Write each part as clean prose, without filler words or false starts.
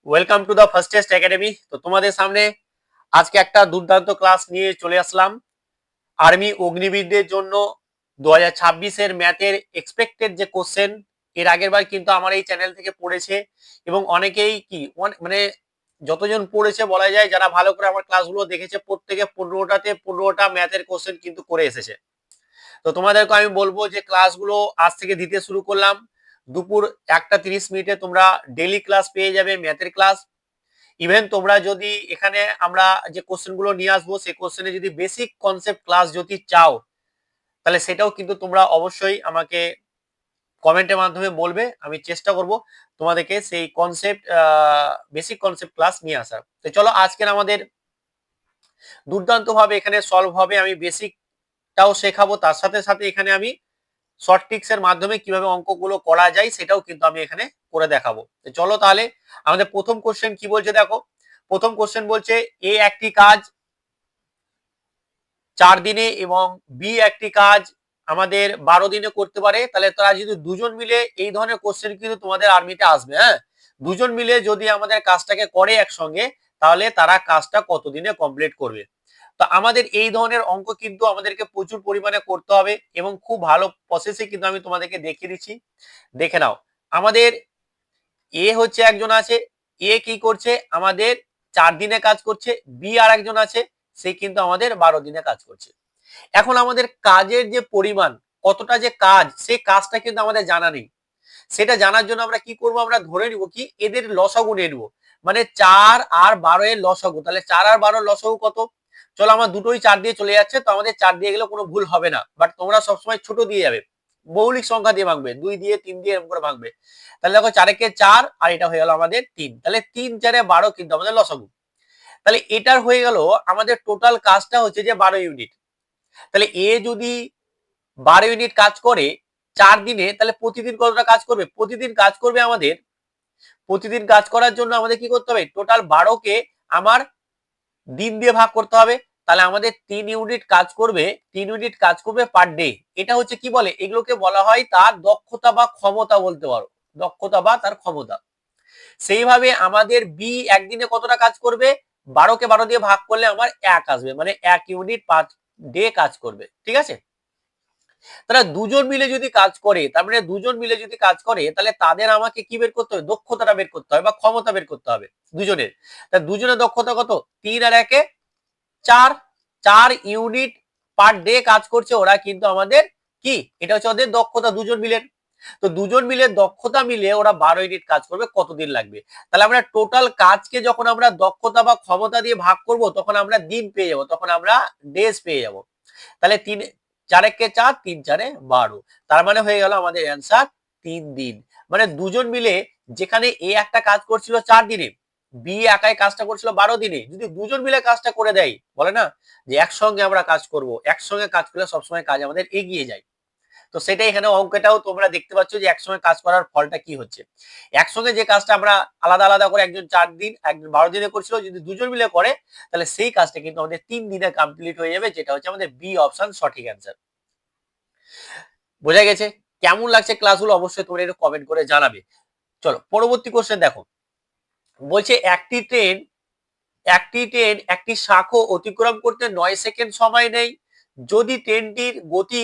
Welcome to the first test academy. তো তোমাদের সামনে আজকে একটা দুর্দান্ত ক্লাস নিয়ে চলে আসলাম। আর্মি অগ্নিবীরদের জন্য 2026-এর ম্যাথের এক্সপেক্টেড যে কোশ্চেন, এর আগের বার কিন্তু আমার এই চ্যানেল থেকে পড়েছে এবং অনেকেই মানে যতজন পড়েছে বলা যায়, যারা ভালো করে আমার ক্লাসগুলো দেখেছে, প্রত্যেকে 15টাতে 15টা ম্যাথের কোশ্চেন কিন্তু করে এসেছে। তো তোমাদেরকে আমি বলবো যে ক্লাসগুলো আজ থেকে দিতে শুরু করলাম। দুপুর 1:30 তোমরা ডেইলি ক্লাস পেয়ে যাবে, ম্যাথের ক্লাস। ইভেন তোমরা যদি এখানে আমরা যে কোশ্চেন গুলো নিয়ে আসবো, সেই কোশ্চেনে যদি বেসিক কনসেপ্ট ক্লাস যদি চাও, তাহলে সেটাও কিন্তু তোমরা অবশ্যই আমাকে কমেন্টের মাধ্যমে বলবে। আমি চেষ্টা করব তোমাদেরকে সেই কনসেপ্ট, বেসিক কনসেপ্ট ক্লাস নিয়ে আসার। তো চলো, আজকের আমাদের দুর্দান্ত ভাবে এখানে সলভ হবে। আমি বেসিকটাও শেখাবো, তার সাথে সাথে এখানে আমি শর্ট ট্রিক্স এর মাধ্যমে কিভাবে অঙ্কগুলো করা যায় সেটাও কিন্তু আমি এখানে করে দেখাবো। তো চলো তাহলে আমাদের প্রথম কোশ্চেন কি বলছে দেখো। প্রথম কোশ্চেন বলছে এ একটি কাজ 4 দিনে এবং বি একটি কাজ আমাদের 12 দিনে করতে পারে, তাহলে তারা যদি দুজন মিলে, এই ধরনের কোশ্চেন কিন্তু তোমাদের আর্মিতে আসবে। হ্যাঁ, দুজন মিলে যদি আমাদের কাজটাকে করে একসঙ্গে, তাহলে তারা কাজটা কত দিনে কমপ্লিট করবে। তো আমাদের এই ধরনের অঙ্ক কিন্তু আমাদেরকে প্রচুর পরিমাণে করতে হবে এবং খুব ভালো প্রসেসে কিন্তু আমি তোমাদেরকে দেখিয়ে দিচ্ছি। দেখে নাও, আমাদের এ হচ্ছে একজন আছে, এ কি করছে আমাদের 4 দিনে কাজ করছে, বি আর একজন আছে, সে কিন্তু আমাদের 12 দিনে কাজ করছে। এখন আমাদের কাজের যে পরিমাণ, কতটা যে কাজ, সেই কাজটা কিন্তু আমাদের জানা নেই। সেটা জানার জন্য আমরা কি করব, আমরা ধরে নিব কি এদের লসাগু নিয়ে নেব, মানে 4 আর 12 এর লসাগু। তাহলে 4 আর 12 লসাগু কত? চলো, আমার দুটোই 4 দিয়ে চলে যাচ্ছে, তো আমাদের 4 দিয়ে গেলে কোনো ভুল হবে না, বাট তোমরা সবসময় ছোট দিয়ে যাবে, মৌলিক সংখ্যা দিয়ে ভাঙবে, 2 দিয়ে 3 দিয়ে এরকম করে ভাঙবে। তাহলে দেখো 4 একে 4 আর এটা হয়ে গেল আমাদের 3, তাহলে 3 4 12 কিন্তু আমাদের লসাগু। তাহলে এটার হয়ে গেল আমাদের টোটাল কাজটা হচ্ছে যে 12 ইউনিট। তাহলে এ যদি 12 ইউনিট কাজ করে 4 দিনে, তাহলে প্রতিদিন কতটা কাজ করবে? প্রতিদিন কাজ করবে আমাদের, প্রতিদিন কাজ করার জন্য আমাদের কি করতে হবে, টোটাল 12 কে আমার দিন দিয়ে ভাগ করতে হবে। তাহলে আমাদের 3 ইউনিট কাজ করবে, 3 ইউনিট কাজ করবে পার ডে। এটা হচ্ছে কি বলে, এগুলোকে বলা হয় তার দক্ষতা বা ক্ষমতা, বলতে পারো দক্ষতা বা তার ক্ষমতা। সেইভাবে আমাদের বি একদিনে কতটা কাজ করবে, 12 কে 12 দিয়ে ভাগ করলে আমার 1 আসবে, মানে 1 ইউনিট পার ডে কাজ করবে। ঠিক আছে, তারা দুজন মিলে যদি কাজ করে, তার মানে দুজন মিলে যদি কাজ করে, তাহলে তাদের আমাকে কি বের করতে হবে, দক্ষতাটা বের করতে হবে বা ক্ষমতা বের করতে হবে দুজনের। তা দুজনের দক্ষতা কত? 3 আর 1 এ 4, 4 ইউনিট পার ডে কাজ করছে ওরা, কিন্তু আমাদের কি, এটা হচ্ছে ওদের দক্ষতা দুজন মিলে। তো দুজন মিলে দক্ষতা মিলে ওরা 12 ইউনিট কাজ করবে, কতদিন লাগবে? তাহলে আমরা টোটাল কাজকে যখন আমরা দক্ষতা বা ক্ষমতা দিয়ে ভাগ করব, তখন আমরা দিন পেয়ে যাব, তখন আমরা ডেজ পেয়ে যাব। তাহলে 3 4 একে 4, 3 4 এ 12, তার মানে হয়ে গেল আমাদের অ্যান্সার 3 দিন। মানে দুজন মিলে, যেখানে এ একটা কাজ করছিল 4 দিনে, বি একাই কাজটা করছিল 12 দিনে, যদি দুজন মিলে কাজটা করে দেয়, বলে না যে একসঙ্গে আমরা কাজ করব, একসঙ্গে কাজ করলে সবসময় কাজ আমাদের এগিয়ে যায়। তো সেটাই এখানে অঙ্কটাও তোমরা দেখতে পাচ্ছ যে একসঙ্গে কাজ করার ফলটা কি হচ্ছে। একসঙ্গে যে কাজটা আমরা আলাদা আলাদা করে, একজন 4 দিন একজন 12 দিনে করছিল, যদি দুজন মিলে করে, তাহলে সেই কাজটা কিন্তু আমাদের 3 দিনে কমপ্লিট হয়ে যাবে, যেটা হচ্ছে আমাদের বি অপশন সঠিক অ্যান্সার। বোঝা গেছে? কেমন লাগছে ক্লাসগুলো অবশ্যই তোমরা একটু কমেন্ট করে জানাবে। চলো পরবর্তী কোশ্চেন দেখো। বলছে একটি ট্রেন একটি শাখা অতিক্রম করতে 9 সেকেন্ড সময় নেয়। যদি ট্রেনটির গতি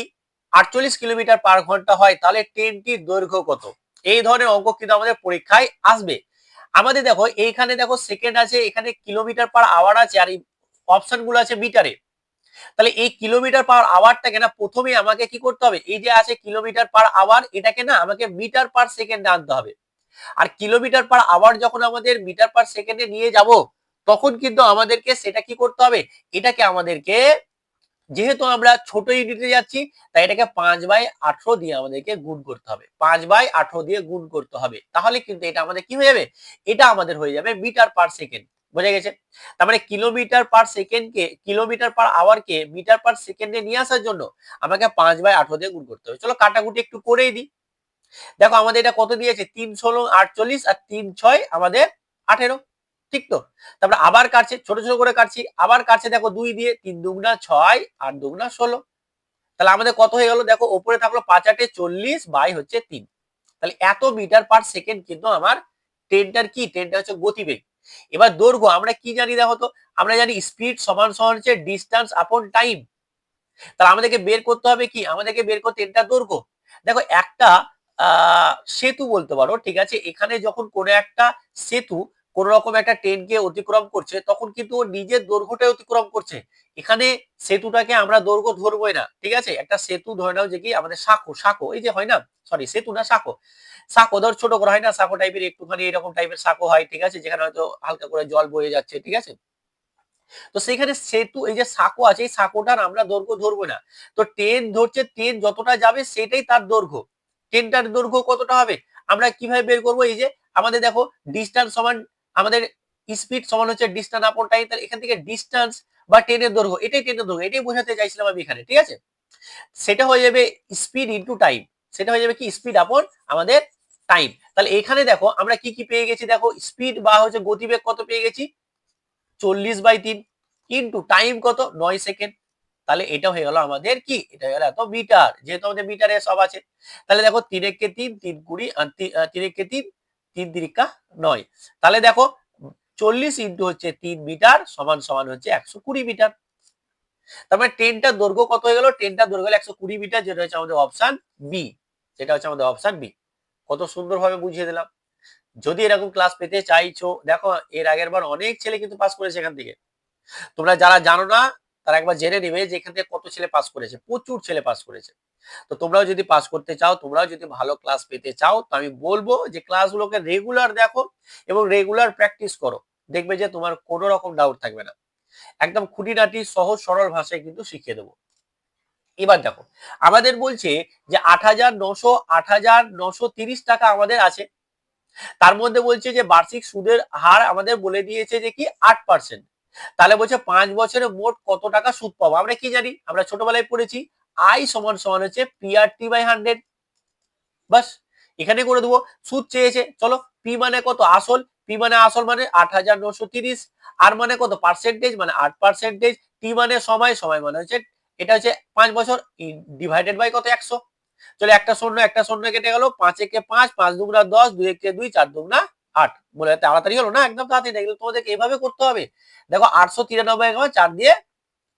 48 কিলোমিটার পার ঘন্টা হয়, তাহলে ট্রেনটির দৈর্ঘ্য কত? এই ধরনের অঙ্ক কিন্তু আমাদের পরীক্ষায় আসবে। আমাদের দেখো এইখানে দেখো সেকেন্ড আছে, এখানে কিলোমিটার পার আওয়ার আছে, আর অপশন গুলো আছে মিটারে। তাহলে এই কিলোমিটার পার আওয়ারটাকে না প্রথমে আমাকে কি করতে হবে, এই যে আছে কিলোমিটার পার আওয়ার, এটাকে না আমাকে মিটার পার সেকেন্ডে আনতে হবে। আর কিলোমিটার পার আওয়ার যখন আমাদের মিটার পার সেকেন্ডে নিয়ে যাব, তখন কিন্তু আমাদেরকে সেটা কি করতে হবে, এটাকে আমাদেরকে, যেহেতু আমরা ছোট ইউনিটে যাচ্ছি, তাই এটাকে 5/18 দিয়ে আমাদেরকে গুণ করতে হবে, 5/18 দিয়ে গুণ করতে হবে, তাহলে কিন্তু এটা আমাদের কি হয়ে যাবে, এটা আমাদের হয়ে যাবে মিটার পার সেকেন্ড। বোঝা গেছে? তার মানে কিলোমিটার পার সেকেন্ডকে, কিলোমিটার পার আওয়ারকে মিটার পার সেকেন্ডে নিয়ে আসার জন্য আমাকে 5/18 দিয়ে গুণ করতে হবে। চলো কাটাকুটি একটু করেই দিই। দেখো আমাদের এটা কত দিয়েছে, 3 ষোলো 48 আর 3 6 আমাদের 18। ঠিক তো? তারপরে আবার কাটছে, ছোট ছোট করে কাটছি, আবার কাটছে দেখো 2 দিয়ে, 3 দুগুণা 6 আর দুগুণা 16। তাহলে আমাদের কত হয়ে গেল, দেখো উপরে থাকলো 5 8 40 বাই হচ্ছে 3। তাহলে এত মিটার পার সেকেন্ড কিন্তু আমার ট্রেনটার কি, ট্রেনটা হচ্ছে গতিবেগ। এবার দৈর্ঘ্য আমরা কি জানি দেখো তো, আমরা জানি স্পিড সমান সমান হচ্ছে ডিস্টেন্স আপন টাইম। তাহলে আমাদেরকে বের করতে হবে কি, আমাদেরকে বের করতে ট্রেনটার দৈর্ঘ্য। দেখো একটা সেতু বলতে পারো, ঠিক আছে, এখানে যখন কোনো একটা সেতু কোন রকম একটা ট্রেনকে অতিক্রম করছে তখন কিন্তু ও নিজের দৈর্ঘ্যটাই অতিক্রম করছে। এখানে সেতুটাকে আমরা দৈর্ঘ্য ধরবোই না, ঠিক আছে। একটা সেতু ধরে নাও যে কি আমাদের সাঁকো, সাঁকো এই যে হয় না, সরি সেতু না সাঁকো, সাঁকো ধর ছোট করে হয় না, সাঁকো টাইপের একটুখানি এরকম টাইপের সাঁকো হয়, ঠিক আছে, যেখানে হয়তো হালকা করে জল বয়ে যাচ্ছে, ঠিক আছে। তো সেখানে সেতু এই যে সাঁকো আছে, এই সাঁকোটার আমরা দৈর্ঘ্য ধরবো না। তো ট্রেন ধরছে, ট্রেন যতটা যাবে সেটাই তার দৈর্ঘ্য। ট্রেনটার দৈর্ঘ্য কতটা হবে আমরা কিভাবে বের করবো, এই যে আমাদের দেখো ডিস্টেন্স সমান আমাদের স্পিড সমান হচ্ছে ডিস্টেন্স আপন টাইম, তাহলে এখান থেকে ডিস্টেন্স বা ট্রেনের দৈর্ঘ্য, এটাই ট্রেনের দৈর্ঘ্য, এটাই বোঝাতে চাইছিলাম আমি এখানে, ঠিক আছে। সেটা হয়ে যাবে স্পিড ইনটু টাইম, সেটা হয়ে যাবে কি স্পিড আপন আমাদের টাইম। তাহলে এখানে দেখো আমরা কি কি পেয়ে গেছি, দেখো স্পিড বা হচ্ছে গতিবেগ কত পেয়ে গেছি 40/3 ইন্টু টাইম কত 9 সেকেন্ড। তাহলে এটা হয়ে গেল আমাদের কি, এটা হয়ে গেল এত মিটার, যেহেতু আমাদের মিটারে সব আছে। তাহলে দেখো 3 একে 3, 3 20 আর 3 একে 3, 3 তিরিকা 9। তাহলে দেখো 40 ইন্টু হচ্ছে 3 মিটার সমান সমান হচ্ছে 120 মিটার। তার মানে ট্রেনটার দৈর্ঘ্য কত হয়ে গেল, ট্রেনটার দৈর্ঘ্য হলো 120 মিটার, যেটা হচ্ছে আমাদের অপশন বি, যেটা হচ্ছে আমাদের অপশন বি। কত সুন্দরভাবে বুঝিয়ে দিলাম। যদি এরকম ক্লাস পেতে চাইছো, দেখো এর আগের বার অনেক ছেলে কিন্তু পাস করেছে এখান থেকে। তোমরা যারা জানো না তারা একবার জেনে নেবে যে এখান থেকে কত ছেলে পাস করেছে, প্রচুর ছেলে পাস করেছে। তো তোমরাও যদি পাস করতে চাও, তোমরাও যদি ভালো ক্লাস পেতে চাও, তো আমি বলবো যে ক্লাসগুলোকে রেগুলার দেখো এবং রেগুলার প্র্যাকটিস করো। দেখবে যে তোমার কোনো রকম ডাউট থাকবে না, একদম খুঁটিনাটি সহজ সরল ভাষায় কিন্তু শিখিয়ে দেবো। এবার দেখো আমাদের বলছে যে 8,930 টাকা আমাদের আছে। তার মধ্যে বলছে যে বার্ষিক সুদের হার আমাদের বলে দিয়েছে যে কি 8%। তাহলে বলছে 5 বছরে মোট কত টাকা সুদ পাবো। আমরা কি জানি, আমরা ছোটবেলায় পড়েছি আই সমান সমান হচ্ছে PRT/100। বাস এখানে করে দেবো। সুদ চেয়েছে, চলো পি মানে কত আসল, পি মানে আসল মানে 8,930, আর মানে কত পার্সেন্টেজ মানে 8%, টি মানে সময়, সময় মানে হচ্ছে এটা হচ্ছে 5 বছর ডিভাইডেড বাই কত 100। চলো একটা শূন্য একটা শূন্য কেটে গেল, 5 একে 5, 5 দুগুণা 10, 2 একে 2, 4 দুগুণা 8। বলে তাড়াতাড়ি হলো না, একদম তাড়াতাড়ি, এগুলো তোমাদেরকে এভাবে করতে হবে। দেখো 893 4 দিয়ে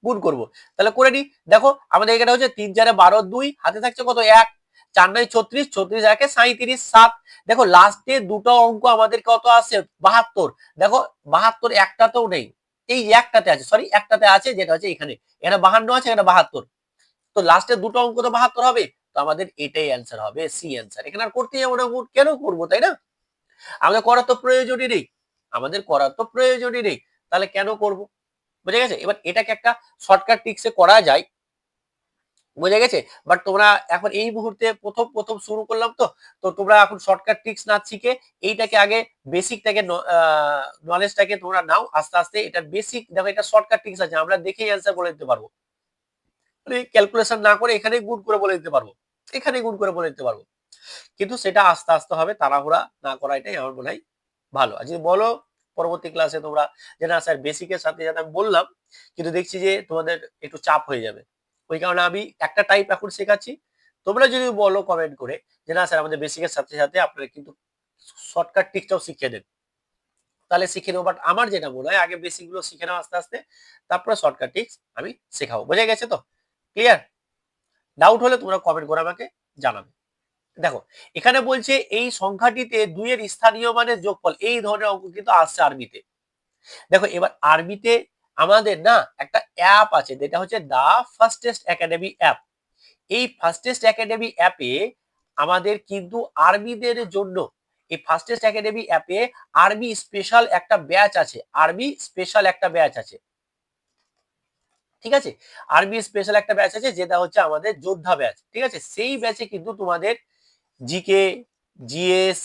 গুণ করবো, তাহলে করে নি। দেখো আমাদের এখানে হচ্ছে 3 4 12 2, হাতে থাকছে কত 1, 4 9 36, 36 1 37 7। দেখো লাস্টে দুটো অঙ্ক আমাদের কত আছে 72। দেখো 72 একটাতেও নেই, এই একটাতে আছে, সরি একটাতে আছে, যেটা হচ্ছে এখানে, এখানে 52 আছে, এখানে 72। তো লাস্টে দুটো অঙ্ক তো 72 হবে, তো আমাদের এটাই অ্যান্সার হবে, সি অ্যান্সার। এখানে আর করতে যাবো না, কেন করবো, তাই না? আমাদের করার তো প্রয়োজনই নেই, আমাদের করার তো প্রয়োজনই নেই, তাহলে কেন করব? বুঝে গেছে? এবার এটাকে একটা শর্টকাট ট্রিক্সে করা যায়, বুঝে গেছে? বাট তোমরা এখন এই মুহূর্তে প্রথম প্রথম শুরু করলাম, তো তো তোমরা এখন শর্টকাট ট্রিক্স না শিখে এইটাকে আগে বেসিকটাকে নলেজটাকে তোমরা নাও আস্তে আস্তে। এটা বেসিক দেখো, এটা শর্টকাট ট্রিক্স আছে, আমরা দেখেই অ্যান্সার বলে দিতে পারবো, মানে ক্যালকুলেশন না করে এখানেই গুণ করে বলে দিতে পারবো, এখানেই গুণ করে বলে দিতে পারবো। কিন্তু সেটা আস্তে আস্তে হবে, তাড়াহুড়া না করা, এটাই আমার মনে হয় ভালো। আর যদি বলো পরবর্তী ক্লাসে তোমরা যে না স্যার বেসিকের সাথে সাথে আমি বললাম, কিন্তু দেখছি যে তোমাদের একটু চাপ হয়ে যাবে, ওই কারণে আমি একটা টাইপ এখন শেখাচ্ছি। তোমরা যদি বলো কমেন্ট করে যে না স্যার আমাদের বেসিকের সাথে সাথে আপনারা কিন্তু শর্টকাট ট্রিকটাও শিখিয়ে দেন, তাহলে শিখে নেবো। বাট আমার যেটা মনে হয় আগে বেসিক গুলো শিখে নাও আস্তে আস্তে, তারপরে শর্টকাট ট্রিক্স আমি শেখাবো। বোঝা গেছে তো? ক্লিয়ার? ডাউট হলে তোমরা কমেন্ট করে আমাকে জানাবে। দেখো এখানে বলছে এই সংখ্যাটিতে 2 এর স্থানীয় মানের যোগফল, এই ধরনের অঙ্ক কিন্তু আসছে আরবিতে। দেখো এবার আরবিতে আমাদের না একটা অ্যাপ আছে, যেটা হচ্ছে দা ফাস্টেস্ট একাডেমি অ্যাপ। এই ফাস্টেস্ট একাডেমি অ্যাপে আমাদের কিন্তু আরবিদের জন্য, এই ফাস্টেস্ট একাডেমি অ্যাপে আরবি স্পেশাল একটা ব্যাচ আছে, আরবি স্পেশাল একটা ব্যাচ আছে, ঠিক আছে। আরবি স্পেশাল একটা ব্যাচ আছে, যেটা হচ্ছে আমাদের যোদ্ধা ব্যাচ, ঠিক আছে। সেই ব্যাচে কিন্তু তোমাদের জিকে, জিএস,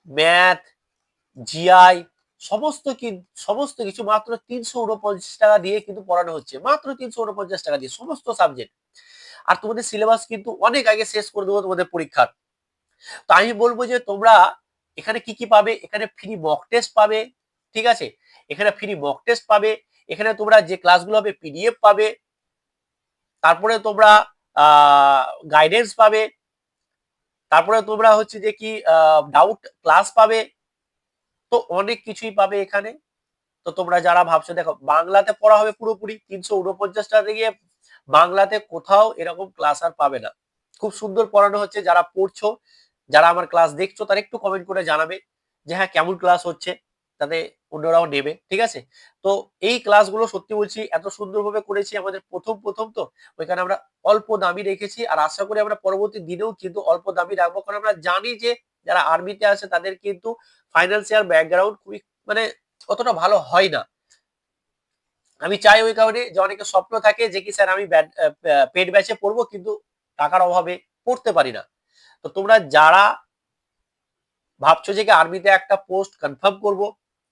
ম্যাথ, জিআই সমস্ত কিছু মাত্র 349 টাকা দিয়ে কিন্তু পড়ানো হচ্ছে, মাত্র 349 টাকা দিয়ে সমস্ত সাবজেক্ট। আর তোমাদের সিলেবাস কিন্তু অনেক আগে শেষ করে দেবো তোমাদের পরীক্ষার। তো আমি বলবো যে তোমরা এখানে কি কি পাবে, এখানে ফ্রি মক টেস্ট পাবে, ঠিক আছে, এখানে ফ্রি মক টেস্ট পাবে, এখানে তোমরা যে ক্লাসগুলো হবে পিডিএফ পাবে, তারপরে তোমরা গাইডেন্স পাবে, তারপরে তোমরা হচ্ছে যে কি ডাউট ক্লাস পাবে, তো অনেক কিছুই পাবে এখানে। তো তোমরা যারা ভাবছো, দেখো বাংলাতে পড়া হবে পুরোপুরি 349 টাকা গিয়ে, বাংলাতে কোথাও এরকম ক্লাস আর পাবে না। খুব সুন্দর পড়ানো হচ্ছে। যারা পড়ছো, যারা আমার ক্লাস দেখছো, তারা একটু কমেন্ট করে জানাবে যে হ্যাঁ কেমন ক্লাস হচ্ছে, তাতে অন্যরাও নেবে। ঠিক আছে? তো এই ক্লাসগুলো সত্যি বলছি এত সুন্দরভাবে করেছি আমাদের প্রথম তো ওইখানে আমরা অল্প দামি রেখেছি, আর আশা করি আমরা পরবর্তী দিনেও কিন্তু অল্প দামি রাখবো, কারণ আমরা জানি যে যারা আর্মিতে আছে তাদের কিন্তু ফাইন্যান্সিয়াল ব্যাকগ্রাউন্ড খুবই মানে অতটা ভালো হয় না। আমি চাই ওই কারণে যে অনেকের স্বপ্ন থাকে যে কি স্যার আমি পেড ব্যাচে পড়বো, কিন্তু টাকার অভাবে পড়তে পারি না। তো তোমরা যারা ভাবছো যে কি আর্মিতে একটা পোস্ট কনফার্ম করব,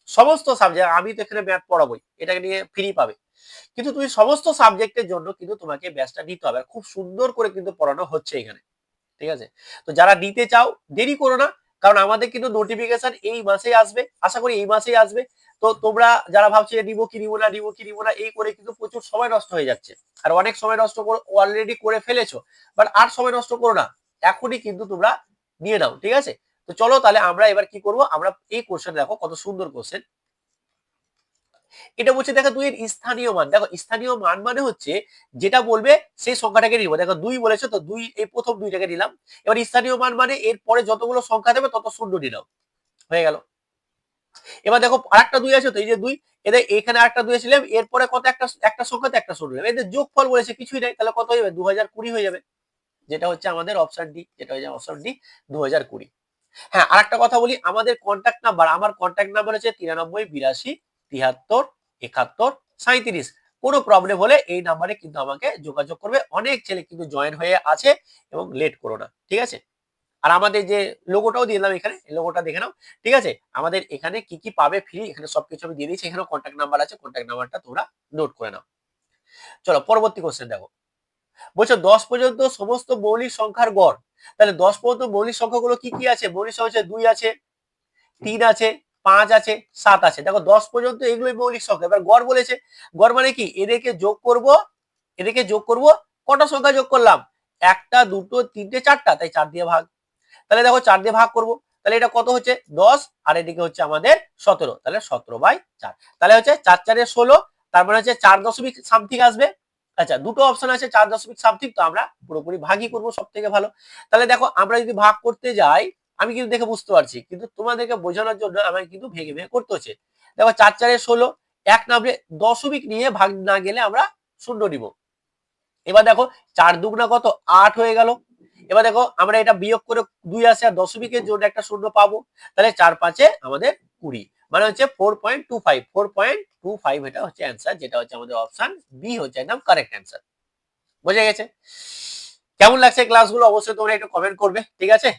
সমস্ত সাবজেক্ট, আমি তো এখানে ম্যাথ পড়াবোই, এটাকে নিয়ে ফ্রি পাবে, কিন্তু তুমি সমস্ত সাবজেক্টের জন্য কিন্তু তোমাকে ব্যাচটা নিতে হবে। খুব সুন্দর করে কিন্তু পড়ানো হচ্ছে এখানে। ঠিক আছে? তো যারা নিতে চাও দেরি করো না, কারণ আমাদের কিন্তু নোটিফিকেশন এই মাসেই আসবে, আশা করি এই মাসেই আসবে। তো তোমরা যারা ভাবছো যে নিবো কি নিবো না, নিবো কি নিবো না, এই করে কিন্তু প্রচুর সময় নষ্ট হয়ে যাচ্ছে, আর অনেক সময় নষ্ট করে অলরেডি করে ফেলেছো, বাট আর সময় নষ্ট করো না, এখনই কিন্তু তোমরা নিয়ে নাও। ঠিক আছে? তো চলো তাহলে আমরা এবার কি করব, আমরা এই কোশ্চেন দেখো কত সুন্দর কোশ্চেন। এটা বলছে দেখো 2 এর স্থানীয় মান। দেখো স্থানীয় মান মানে হচ্ছে যেটা বলবে সেই সংখ্যাটাকে নিব। দেখো 2 বলেছে তো 2, এই প্রথম 2টাকে নিলাম। এবার স্থানীয় মান মানে এর পরে যতগুলো সংখ্যা দেবে তত শূন্য নিলাম, হয়ে গেল। এবার দেখো আরেকটা 2 আছে, তো এই যে 2, এদের এখানে আরেকটা 2 ছিলাম, এরপরে কত একটা একটা সংখ্যাতে একটা শূন্য নিলাম, এদের যোগফল বলেছে কিছুই নাই, তাহলে কত হয়ে যাবে 2020 হয়ে যাবে, যেটা হচ্ছে আমাদের অপশন ডি, যেটা হয়ে যাবে অপশন ডি 2020। হ্যাঁ, আরেকটা কথা বলি, আমাদের কন্ট্যাক্ট নাম্বার, আমার কন্ট্যাক্ট নাম্বার হচ্ছে 93 82 73 71 37। কোনো প্রবলেম হলে এই নাম্বারে কিন্তু আমাকে যোগাযোগ করবে। অনেক ছেলে কিন্তু জয়েন হয়ে আছে, এবং লেট করো না। ঠিক আছে? আর আমাদের যে লোগোটাও দিয়ে দিলাম এখানে, এই লোগোটা দেখে নাও। ঠিক আছে? আমাদের এখানে কি কি পাবে ফ্রি, এখানে সবকিছু আমি দিয়ে দিয়েছি। এখানেও কন্ট্যাক্ট নাম্বার আছে, কন্ট্যাক্ট নাম্বারটা তোমরা নোট করে নাও। চলো পরবর্তী কোশ্চেন দেখো। বলছো 10 পর্যন্ত সমস্ত মৌলিক সংখ্যার গড়। তাহলে 10 পর্যন্ত মৌলিক সংখ্যাগুলো কি কি আছে? মৌলিক সংখ্যা হচ্ছে 2 আছে, 3 আছে, 5 আছে, 7 আছে। দেখো 10 পর্যন্ত এগুলোই মৌলিক সংখ্যা। এবার গড় বলেছে, গড় মানে কি, এদেরকে যোগ করব, এদেরকে যোগ করব, কটা সংখ্যা যোগ করলাম, একটা, দুটো, তিনটে, চারটা, তাই 4 দিয়ে ভাগ। তাহলে দেখো 4 দিয়ে ভাগ করব, তাহলে এটা কত হচ্ছে 10, আর এদিকে হচ্ছে আমাদের 17, তাহলে 17/4। তাহলে হচ্ছে 4 4 16, তার মানে হচ্ছে 4 দশমিক সামথিং আসবে। আচ্ছা, দুটো অপশন আছে 4 দশমিক সামথিং, তো আমরা পুরোপুরি ভাগই করব, সব থেকে ভালো। তাহলে দেখো আমরা যদি ভাগ করতে যাই, আমি কিন্তু দেখে বুঝতে পারছি, কিন্তু তোমাদেরকে বোঝানোর জন্য আমাকে কিন্তু ভেঙে ভেঙে করতে হচ্ছে। দেখো 4 4 16, এক নামে দশমিক নিয়ে ভাগ না গেলে আমরা শূন্য নিব। এবার দেখো 4 দুগুণা কত, 8 হয়ে গেল। এবার দেখো আমরা এটা বিয়োগ করে 2 আসে, আর দশমিকের জন্য একটা শূন্য পাবো, তাহলে 4 5 আমাদের 20, মানে হচ্ছে 4.25, 4.25 এটা হচ্ছে অ্যান্সার, যেটা হচ্ছে আমাদের অপশন বি হচ্ছে একদম কারেক্ট অ্যান্সার। বোঝা গেছে? কেমন লাগছে ক্লাসগুলো অবশ্যই তোমরা একটু কমেন্ট করবে। ঠিক আছে?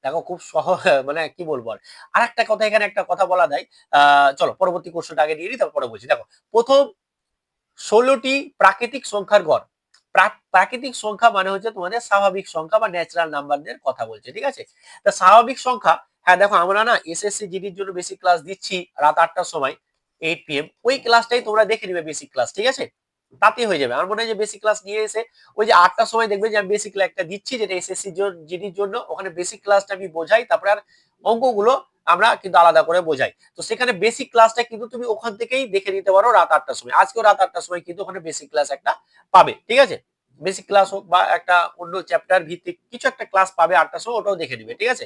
দেখো খুব সহজ, মানে কি বলবো আর। আরেকটা কথা, এখানে একটা কথা বলা যায়। চলো পরবর্তী কোশ্চেনটা আগে দিয়ে দিই, তারপরে বলছি। দেখো প্রথম 16টি প্রাকৃতিক সংখ্যার গড়। প্রাকৃতিক সংখ্যা মানে হচ্ছে তোমাদের স্বাভাবিক সংখ্যা বা ন্যাচারাল নাম্বারদের কথা বলছে। ঠিক আছে? তা স্বাভাবিক সংখ্যা, হ্যাঁ দেখো আমরা না এসএসসি জিডির জন্য বেসিক ক্লাস দিচ্ছি রাত 8টার সময়, 8 PM, ওই ক্লাসটাই তোমরা দেখে নিবে বেসিক ক্লাস। ঠিক আছে? তাতে হয়ে যাবে। আমার মনে হয় যে বেসিক ক্লাস নিয়ে এসে ওই যে 8টার সময় দেখবে যে আমি বেসিক একটা দিচ্ছি, যেটা এসএসসি জিডির জন্য, ওখানে বেসিক ক্লাসটা আমি বোঝাই, তারপরে আর অঙ্কগুলো আমরা কিন্তু আলাদা করে বোঝাই। তো সেখানে বেসিক ক্লাসটা কিন্তু তুমি ওখান থেকেই দেখে নিতে পারো রাত 8টার সময়। আজকেও রাত 8টার সময় কিন্তু ওখানে বেসিক ক্লাস একটা পাবে। ঠিক আছে? বেসিক ক্লাস হোক বা একটা অন্য চ্যাপ্টার ভিত্তিক কিছু একটা ক্লাস পাবে 8টার সময়, ওটাও দেখে নিবে। ঠিক আছে?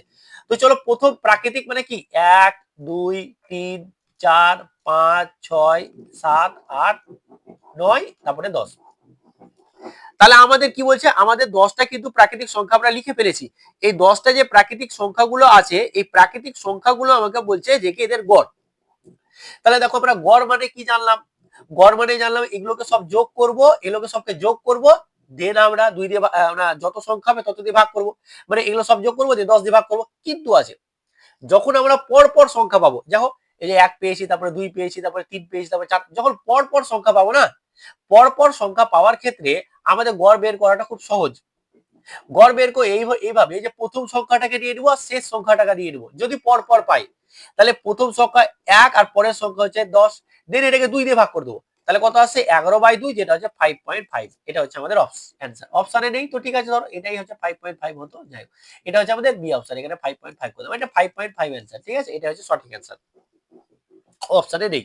তো চলো প্রথম প্রাকৃতিক মানে কি, 1 2 3 4 5 6 7 8 9, তারপরে 10। তাহলে আমাদের কি বলছে, আমাদের 10টা কিন্তু প্রাকৃতিক সংখ্যা আমরা লিখে ফেলেছি। এই 10টা যে প্রাকৃতিক সংখ্যাগুলো আছে, এই প্রাকৃতিক সংখ্যাগুলো আমাকে বলছে যে কি এদের গড়। তাহলে দেখো আমরা গড় মানে কি জানলাম, গড় মানে জানলাম এগুলোকে সব যোগ করব, এগুলোকে সবকে যোগ করব, দেন আমরা 2 দিয়ে আমরা যত সংখ্যা হবে তত দিয়ে ভাগ করব, মানে এগুলো সব যোগ করব, দিয়ে 10 দিয়ে ভাগ করব। কিন্তু আছে যখন আমরা পর পর সংখ্যা পাবো, দেখো এই যে 1 পেয়েছি, তারপরে 2 পেয়েছি, তারপরে 3 পেয়েছি, তারপরে 4, যখন পর পর সংখ্যা পাবো না, পর পর সংখ্যা পাওয়ার ক্ষেত্রে আমাদের গড় বের করাটা খুব সহজ। গড় বের করে এইভাবে যে প্রথম সংখ্যাটাকে নিয়ে নিবো আর শেষ সংখ্যাটাকে নিয়ে নিবো, যদি পর পর পাই, তাহলে প্রথম সংখ্যা 1 আর পরের সংখ্যা হচ্ছে 10, দেন এটাকে 2 দিয়ে ভাগ করে দেবো, তাহলে কত আসছে 11/2, যেটা হচ্ছে 5.5। এটা হচ্ছে আমাদের অ্যান্সার। অপশনে নেই তো ঠিক আছে, ধরো এটাই হচ্ছে 5.5 হতো, যাই হোক এটা হচ্ছে আমাদের বি অপশন, এখানে 5.5 করে দেবো, এটা 5.5 অ্যান্সার। ঠিক আছে? এটা হচ্ছে সঠিক অ্যান্সার। অপশনে নেই।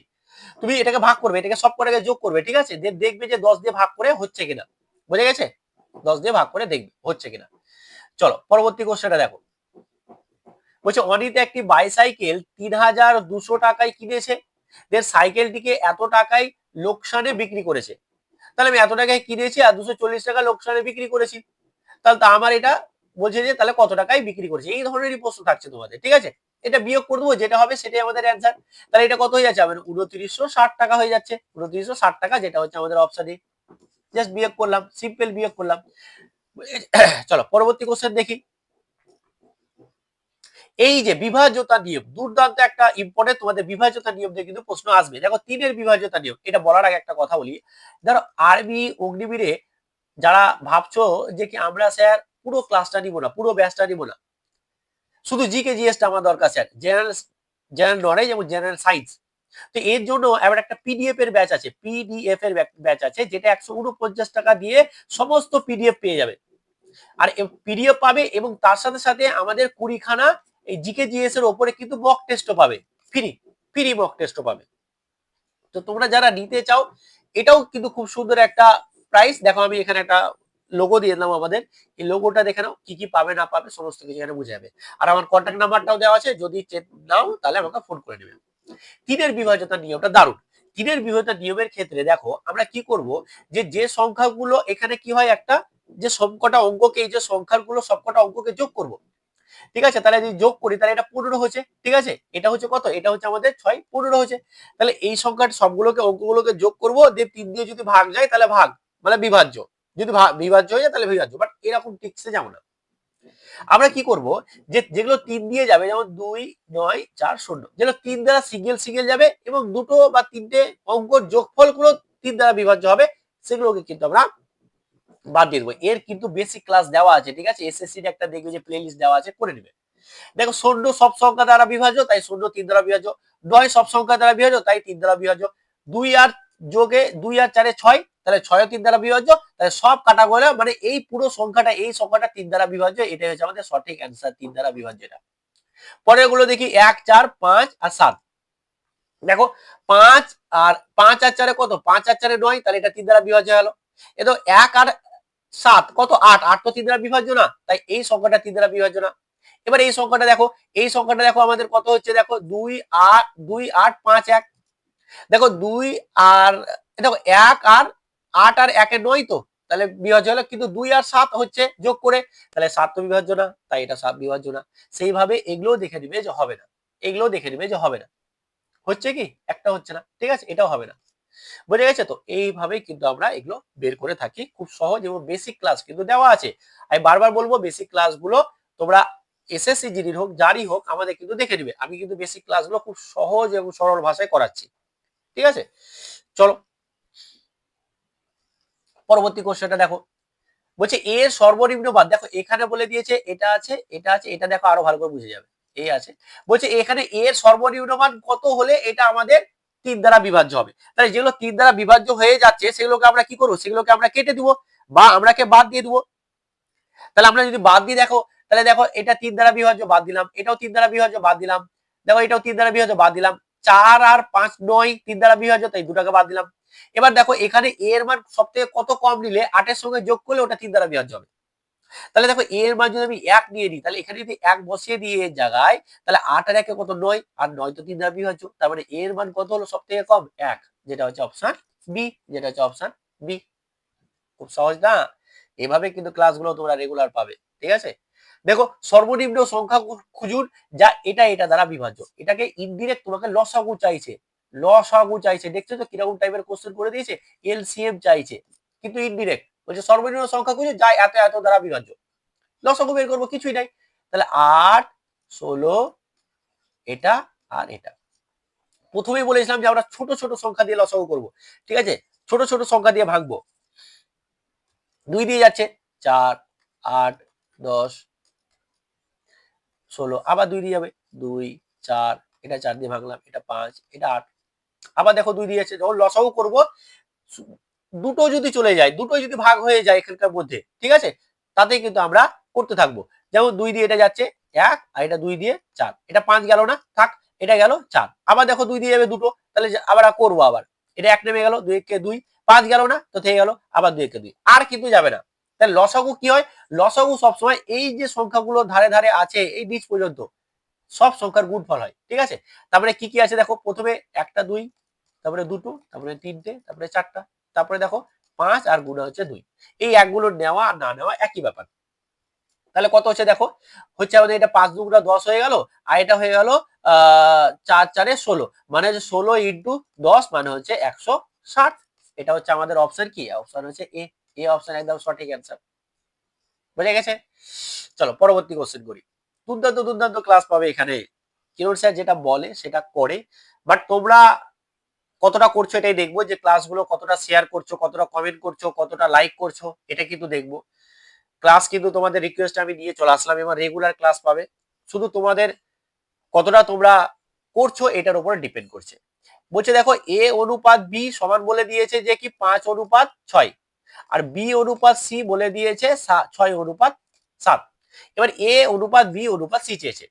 তুমি এটাকে ভাগ করবে, এটাকে সব কটাকে যোগ করবে, ঠিক আছে, দেখবে যে 10 দিয়ে ভাগ করে হচ্ছে কিনা, বুঝে গেছে? 10 দিয়ে ভাগ করে দেখবে হচ্ছে কিনা। চলো পরবর্তী কোশ্চেনটা দেখো। বলছে অনিত একটি বাইসাইকেল 3,200 টাকায় কিনেছে, সাইকেলটিকে এত টাকায় লোকসানে বিক্রি করেছে। তাহলে আমি এত টাকায় কিনেছি আর 240 টাকা লোকসানে বিক্রি করেছি, তাহলে তো আমার এটা বলছে যে তাহলে কত টাকায় বিক্রি করেছে, এই ধরনেরই প্রশ্ন থাকছে তোমাদের, ঠিক আছে। এটা বিয়োগ করে দেবো, যেটা হবে সেটাই আমাদের অ্যান্সার। তাহলে এটা কত হয়ে যাচ্ছে, আমাদের 2960 টাকা হয়ে যাচ্ছে, 2960 টাকা, যেটা হচ্ছে আমাদের অপশন এ। জাস্ট বিয়োগ করলাম, সিম্পল বিয়োগ করলাম। চলো পরবর্তী কোশ্চেন দেখি। এই যে বিভাজ্যতা নিয়ম, দুর্দান্ত একটা ইম্পর্টেন্ট, তোমাদের বিভাজ্যতা নিয়ম দিয়ে কিন্তু প্রশ্ন আসবে। দেখো 3-এর বিভাজ্যতা নিয়ম, এটা বলার আগে একটা কথা বলি। ধরো আরবি অগ্নিবীরে যারা ভাবছো যে কি আমরা স্যার পুরো ক্লাসটা নিব না, পুরো ব্যাচটা নিব না, শুধু জিকে জিএসটা আমার দরকার স্যার, জেনারেল জেনারেল নলেজ এবং জেনারেল সায়েন্স, তো এর জন্য আবার একটা পিডিএফ এর ব্যাচ আছে, পিডিএফ এর ব্যাচ আছে, যেটা 149 টাকা দিয়ে সমস্ত পিডিএফ পেয়ে যাবে। আর পিডিএফ পাবে এবং তার সাথে সাথে আমাদের 20খানা এই জিকে জিএস এর উপরে কিন্তু মক টেস্টও পাবে, ফ্রি ফ্রি মক টেস্টও পাবে। তো তোমরা যারা নিতে চাও, এটাও কিন্তু খুব সুন্দর একটা প্রাইস। দেখো আমি এখানে একটা লোগো দিয়ে দিলাম আমাদের, এই লোগোটা দেখে নাও, কি কি পাবে না পাবে সমস্ত কিছু এখানে বুঝে যাবে। আর আমার কন্ট্যাক্ট নাম্বারটাও দেওয়া আছে, যদি নাও তাহলে আমাকে ফোন করে নেবে। 3-এর বিভাজ্যতা নিয়মটা দারুণ। 3-এর বিভাজ্যতা নিয়মের ক্ষেত্রে দেখো আমরা কি করব, যে সংখ্যাগুলো এখানে কি হয়, একটা যে সবকটা অঙ্ককে, এই যে সংখ্যাগুলো সবকটা অঙ্ককে যোগ করব, ঠিক আছে, তাহলে যদি যোগ করি তাহলে এটা 15 হচ্ছে, ঠিক আছে, এটা হচ্ছে কত, এটা হচ্ছে আমাদের 6, 15 হচ্ছে। তাহলে এই সংখ্যাটা সবগুলোকে অঙ্কগুলোকে যোগ করব, দিয়ে 3 দিয়ে যদি ভাগ যায় তাহলে ভাগ, মানে বিভাজ্য, যদি বিভাজ্য হয়ে যায় তাহলে বিভাজ্য, বাট এরকম টিক্সে যাবো না। আমরা কি করব, যে যেগুলো 3 দিয়ে যাবে, যেমন 2, 9, 4, 0, যেগুলো 3 দ্বারা সিঙ্গেল সিঙ্গেল যাবে এবং দুটো বা তিনটে অঙ্কর যোগফলগুলো 3 দ্বারা বিভাজ্য হবে, সেগুলোকে কিন্তু আমরা বাদ দিয়ে দেবো। এর কিন্তু বেসিক ক্লাস দেওয়া আছে, ঠিক আছে, এসএসসি এর একটা দেখবে যে প্লেলিস্ট দেওয়া আছে, করে নেবে। দেখো 16 সব সংখ্যা দ্বারা বিভাজ্য, তাই 16 3 দ্বারা বিভাজ্য, 9 সব সংখ্যা দ্বারা বিভাজ্য, তাই 3 দ্বারা বিভাজ্য, 2 আর যোগে 2 আর 4 6, তাহলে 6 ও 3 দ্বারা বিভাজ্য, তাহলে সব কাটা গেল, মানে এই পুরো সংখ্যাটা, এই সংখ্যাটা 3 দ্বারা বিভাজ্য, এটাই হচ্ছে আমাদের সঠিক অ্যান্সার, 3 দ্বারা বিভাজ্য এটা। পরের গুলো দেখি 1, 4, 5 আর 7। দেখো 5 আর 5 আর 4 কত, 5 আর 4 9, তাহলে এটা 3 দ্বারা বিভাজ্য হলো। এ তো 1 আর 7 কত, 8, 8 তো 3 দ্বারা বিভাজ্য না, তাই এই সংখ্যাটা 3 দ্বারা বিভাজ্য না। এবার এই সংখ্যাটা দেখো, এই সংখ্যাটা দেখো আমাদের কত হচ্ছে, দেখো 2, 8, 2, 8, 5, 1, দেখো 2 আর দেখো 1 আর 8 আর 1 এ 9 তো, তাহলে বিভাজ্য হলো, কিন্তু 2 আর 7 হচ্ছে যোগ করে, তাহলে 7 তো বিভাজ্য না, তাই এটা 7 বিভাজ্য না। সেইভাবে এগুলোও দেখে নিবে যে হবে না, এগুলোও দেখে নিবে যে হবে না, হচ্ছে কি একটা হচ্ছে না, ঠিক আছে, এটাও হবে না, বুঝে গেছে তো। এইভাবেই কিন্তু আমরা এগুলো বের করে থাকি, খুব সহজ এবং বেসিক ক্লাস কিন্তু দেওয়া আছে। আমি বারবার বলবো বেসিক ক্লাসগুলো তোমরা এসএসসি জিডির হোক যারই হোক আমাদের কিন্তু দেখে নিবে, আমি কিন্তু বেসিক ক্লাসগুলো খুব সহজ এবং সরল ভাষায় করাচ্ছি, ঠিক আছে। চলো পরবর্তী কোশ্চেনটা দেখো। বলছে এর সর্বনিম্ন মান, দেখো এখানে বলে দিয়েছে এটা আছে, এটা আছে, এটা দেখো আরো ভালো করে বুঝে যাবে, এই আছে, বলছে এখানে এর সর্বনিম্ন মান কত হলে এটা আমাদের 3 দ্বারা বিভাজ্য হবে। তাহলে যেগুলো 3 দ্বারা বিভাজ্য হয়ে যাচ্ছে সেগুলোকে আমরা কি করবো, সেগুলোকে আমরা কেটে দিব বা আমরাকে বাদ দিয়ে দিব। তাহলে আমরা যদি বাদ দিয়ে দেখো, তাহলে দেখো এটা 3 দ্বারা বিভাজ্য, বাদ দিলাম, এটাও 3 দ্বারা বিভাজ্য, বাদ দিলাম, দেখো এটাও 3 দ্বারা বিভাজ্য, বাদ দিলাম, 4 আর 5 9 3 দ্বারা বিভাজ্য, তাই দুটাকে বাদ দিলাম। এবার দেখো এখানে এর মান সবথেকে কত কম নিলে 8 এর সঙ্গে যোগ করলে ওটা 3 দ্বারা বিভাজ্য হবে। তাহলে দেখো এর মান যদি আমি 1 নিয়ে নিই, তাহলে এখানে যদি 1 বসিয়ে দিয়ে এর জায়গায়, তাহলে 8 আর 1 কত 9, আর 9 তো 3 দ্বারা বিভাজ্য, তার মানে এর মান কত হলো সবথেকে কম 1, যেটা হচ্ছে অপশন বি, যেটা হচ্ছে অপশন বি। খুব সহজ না, এভাবে কিন্তু ক্লাসগুলো তোমরা রেগুলার পাবে, ঠিক আছে। দেখো সর্বনিম্ন সংখ্যা খুঁজুন যা এটা এটা দ্বারা বিভাজ্য, এটাকে ইনডিরেক্ট তোমাকে লসাগু চাইছে, লসাগু চাইছে, দেখছো তো কিরকম টাইপের কোশ্চেন করে দিয়েছে, এলসিএম চাইছে, কিন্তু ইনডিরেক্ট বলছে সর্বনিম্ন সংখ্যা খুঁজুন যা এত এত দ্বারা বিভাজ্য, লসাগু বের করবো কিছুই নাই। তাহলে 8, 16, এটা আর এটা। প্রথমেই বলেছিলাম যে আমরা ছোট ছোট সংখ্যা দিয়ে লসাগু করব, ঠিক আছে, ছোট ছোট সংখ্যা দিয়ে ভাঙবো। 2 দিয়ে যাচ্ছে 4, 8, 10, 16, আবার 2 দিয়ে যাবে 2, 4, এটা 4 দিয়ে ভাঙলাম, এটা 5, এটা 8, আবার দেখো 2 দিয়ে যাচ্ছে। যখন লসাগু করব দুটো যদি চলে যায়, দুটো যদি ভাগ হয়ে যায় এখানকার মধ্যে, ঠিক আছে, তাতেই কিন্তু আমরা করতে থাকবো। যেমন 2 দিয়ে এটা যাচ্ছে, 1 আর এটা 2 দিয়ে 4, এটা 5 গেল না, থাক, এটা গেল 4, আবার দেখো 2 দিয়ে যাবে দুটো, তাহলে আবার করবো, আবার এটা 1 নেমে গেল, 2 কে 2, 5 গেল না, তো থেকে গেল, আবার 2 কে 2, আর কিন্তু যাবে না। তাহলে লসাগু কি হয়, লসাগু সবসময় এই যে সংখ্যাগুলো ধারে ধারে আছে এই নিচ পর্যন্ত সব সংখ্যার গুণফল হয়, ঠিক আছে। তারপরে কি কি আছে দেখো, প্রথমে 1টা 2, তারপরে 2টো, তারপরে 3টে, তারপরে 4টা, তারপরে দেখো 5 আর গুণা হচ্ছে 2, এই একগুলো নেওয়া আর না নেওয়া একই ব্যাপার। তাহলে কত হচ্ছে দেখো, হচ্ছে আমাদের এটা 5 দুগুণা 10 হয়ে গেল, আর এটা হয়ে গেল 4 4 16, মানে 16 ইন্টু 10 মানে হচ্ছে 160। এটা হচ্ছে আমাদের অপশন কি, অপশন হচ্ছে এ, এ অপশন একদম সঠিক অ্যান্সার। বুঝে গেছে? চলো পরবর্তী কোশ্চেন করি। দুর্দান্ত দুর্দান্ত ক্লাস পাবে এখানে, কিরণ স্যার যেটা বলে সেটা করে, বাট তোমরা কতটা করছো এটাই দেখবো, যে ক্লাসগুলো কতটা শেয়ার করছো, কতটা কমেন্ট করছো, কতটা লাইক করছো, এটা কিন্তু দেখবো। ক্লাস কিন্তু তোমাদের রিকোয়েস্ট আমি নিয়ে চলে আসলাম, এবার রেগুলার ক্লাস পাবে, শুধু তোমাদের কতটা তোমরা করছো এটার উপরে ডিপেন্ড করছে। বলছে দেখো এ অনুপাত বি সমান বলে দিয়েছে যে কি 5:6, আর বি অনুপাত সি বলে দিয়েছে 6:7। এবার এ অনুপাত বি অনুপাত সি চেয়েছে।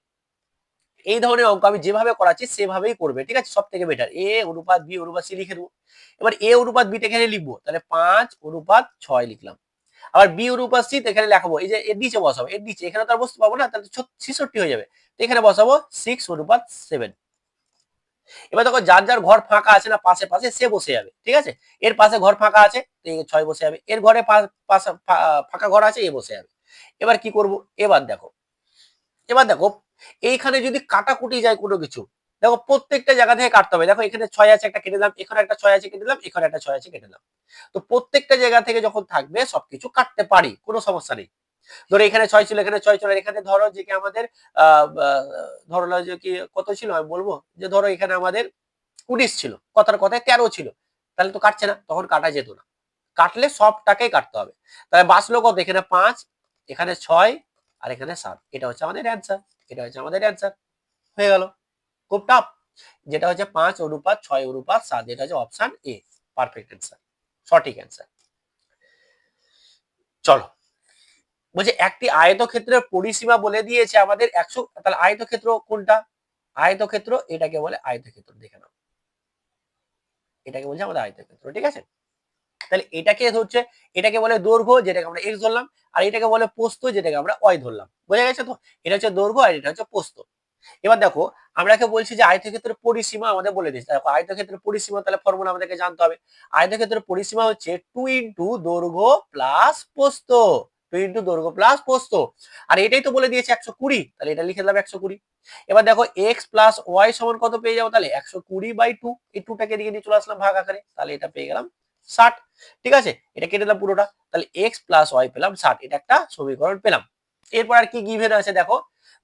এই ধরনের অঙ্ক আমি যেভাবে করাচ্ছি সেভাবেই করবে, ঠিক আছে, সব থেকে বেটার। এ অনুপাত বি অনুপাত সি লিখে দেবো। এবার এ অনুপাত বিটা এখানে লিখবো, তাহলে 5:6 লিখলাম। আবার বি অনুপাত সি এখানে লেখাবো, এই যে এর নিচে বসাবো, এর নিচে, এখানে তো আর বসতে পারবো না, তাহলে 66 হয়ে যাবে, তো এখানে বসাবো 6:7। এবার দেখো যার যার ঘর ফাঁকা আছে না পাশে পাশে সে বসে যাবে, ঠিক আছে, এর পাশে ঘর ফাঁকা আছে 6 বসে যাবে, এর ঘরে ফাঁকা ঘর আছে এ বসে যাবে। এবার কি করব, এবার দেখো এইখানে যদি কাটাকুটি যায় কোনো কিছু, দেখো প্রত্যেকটা জায়গা থেকে কাটতে হবে। দেখো এখানে 6 আছে, একটা কেটে দিলাম, এখানে একটা 6 আছে কেটে দিলাম, এখানে একটা 6 আছে কেটে দিলাম। তো প্রত্যেকটা জায়গা থেকে যখন থাকবে সবকিছু কাটতে পারি, কোনো সমস্যা নেই। ধরো এখানে 6 ছিল, এখানে 6 ছিল, এখানে ধরো যে কি আমাদের ধরো যে কি কত ছিল আমি বলবো, যে ধরো এখানে আমাদের 19 ছিল, কথার কথায় 13 ছিল, তাহলে তো কাটছে না, তখন কাটা যেত না। কাটলে সবটাকেই কাটতে হবে। তাহলে বাঁচলো কত, এখানে 5, এখানে 6, আর এখানে 7, এটা হচ্ছে আমাদের অ্যান্সার, এটা হচ্ছে আমাদের অ্যান্সার। হয়ে গেল, খুব টাফ। যেটা হচ্ছে 5:6:7, এটা হচ্ছে অপশন এ, পারফেক্ট অ্যান্সার, সঠিক অ্যান্সার। চলো, বলছে একটি আয়তক্ষেত্রের পরিসীমা বলে দিয়েছে আমাদের 100, তাহলে আয়তক্ষেত্র কোনটা, আয়তক্ষেত্র এটাকে বলে আয়তক্ষেত্র, দেখে নাও, এটাকে বলছে আমাদের আয়তক্ষেত্র, ঠিক আছে। তাহলে এটাকে হচ্ছে, এটাকে বলে দৈর্ঘ্য যেটাকে আমরা x ধরলাম, আর এটাকে বলে প্রস্থ যেটাকে আমরা y ধরলাম, বোঝা গেছে তো, এটা হচ্ছে দৈর্ঘ্য আর এটা হচ্ছে প্রস্থ। এবার দেখো আমরাকে বলছি যে আয়তক্ষেত্রের পরিসীমা আমাদের বলে দিচ্ছে, দেখো আয়তক্ষেত্রের পরিসীমা, তাহলে ফর্মুলা আমাদেরকে জানতে হবে। আয়তক্ষেত্রের পরিসীমা হচ্ছে 2 ইন্টু দৈর্ঘ্য প্লাস প্রস্থ, 2 ইন্টু দৈর্ঘ্য প্লাস প্রস্থ, আর এটাই তো বলে দিয়েছে 120, তাহলে এটা লিখে দিলাম 120। এবার দেখো x প্লাস ওয়াই সমান কত পেয়ে যাবো, তাহলে 120/2, এই 2টাকে এদিকে নিয়ে চলে আসলাম ভাগ আকারে, তাহলে এটা পেয়ে গেলাম 60, ঠিক আছে, এটা কেটে দিলাম পুরোটা, তাহলে x প্লাস ওয়াই পেলাম 60, এটা একটা সমীকরণ পেলাম। এরপর আর কি গিভেন আছে দেখো,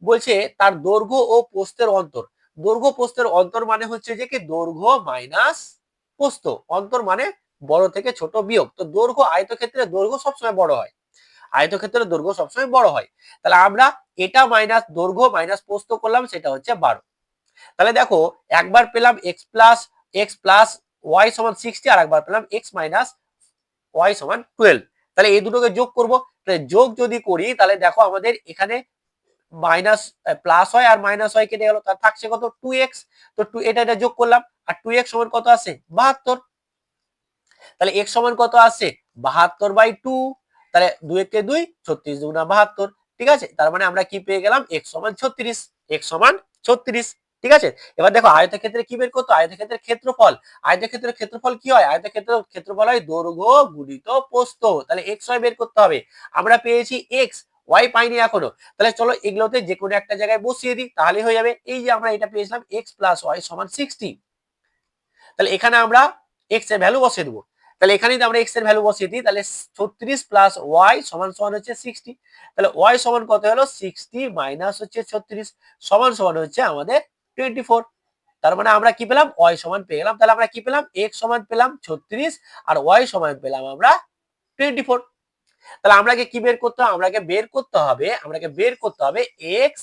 বলছে তার দৈর্ঘ্য ও প্রস্থের অন্তর, দৈর্ঘ্য প্রস্থের অন্তর মানে হচ্ছে যে কি দৈর্ঘ্য মাইনাস প্রস্থ, অন্তর মানে বড় থেকে ছোট বিয়োগ, তো দৈর্ঘ্য, আয়তক্ষেত্রে দৈর্ঘ্য সবসময় বড় হয়, আয়তক্ষেত্রের দৈর্ঘ্য সবসময় বড় হয়, তাহলে আমরা এটা মাইনাস দৈর্ঘ্য মাইনাস প্রস্থ করলাম, সেটা হচ্ছে 12। তাহলে দেখো একবার পেলাম x প্লাস ওয়াই সমান 60, আর একবার পেলাম x মাইনাস ওয়াই সমান 12, তাহলে এই দুটোকে যোগ করব, তাহলে যোগ যদি করি তাহলে দেখো আমাদের এখানে মাইনাস প্লাস হয় আর মাইনাস হয় কেটে গেল, তার থাকছে কত 2x, তো এটা যোগ করলাম, আর 2x সমান কত আছে 72, তাহলে x সমান কত আছে 72/2, তাহলে 2 কে 2, 36 দুগুণা 72, ঠিক আছে, তার মানে আমরা কি পেয়ে গেলাম x সমান 36, x সমান 36, ঠিক আছে। এবার দেখো আয়তক্ষেত্রে কি বের করতে, আয়তক্ষেত্রের ক্ষেত্রফল, আয়তক্ষেত্রের ক্ষেত্রফল কি হয়, আয়তক্ষেত্রের ক্ষেত্রফল হয় দৈর্ঘ্য গুণিত প্রস্থ, তাহলে x y বের করতে হবে, আমরা পেয়েছি x, y পাইনি এখনো, তাহলে চলো এগুলোতে যে কোনো একটা জায়গায় বসিয়ে দিই তাহলে হয়ে যাবে। এই যে আমরা এটা পেয়েছিলাম x প্লাস ওয়াই সমান 60, তাহলে এখানে আমরা x এর ভ্যালু বসিয়ে দেবো, তাহলে এখানে যদি আমরা x এর ভ্যালু বসিয়ে দিই তাহলে 36 প্লাস ওয়াই সমান সমান হচ্ছে 60, তাহলে ওয়াই সমান কত হলো 60 মাইনাস হচ্ছে 36 সমান সমান হচ্ছে আমাদের 24, তার মানে আমরা কি পেলাম ওয়াই সমান পেয়ে গেলাম, তাহলে আমরা কি পেলাম x সমান পেলাম 36 আর ওয়াই সমান পেলাম আমরা 24। তাহলে আমরাকে কি বের করতে হবে, আমরাকে বের করতে হবে x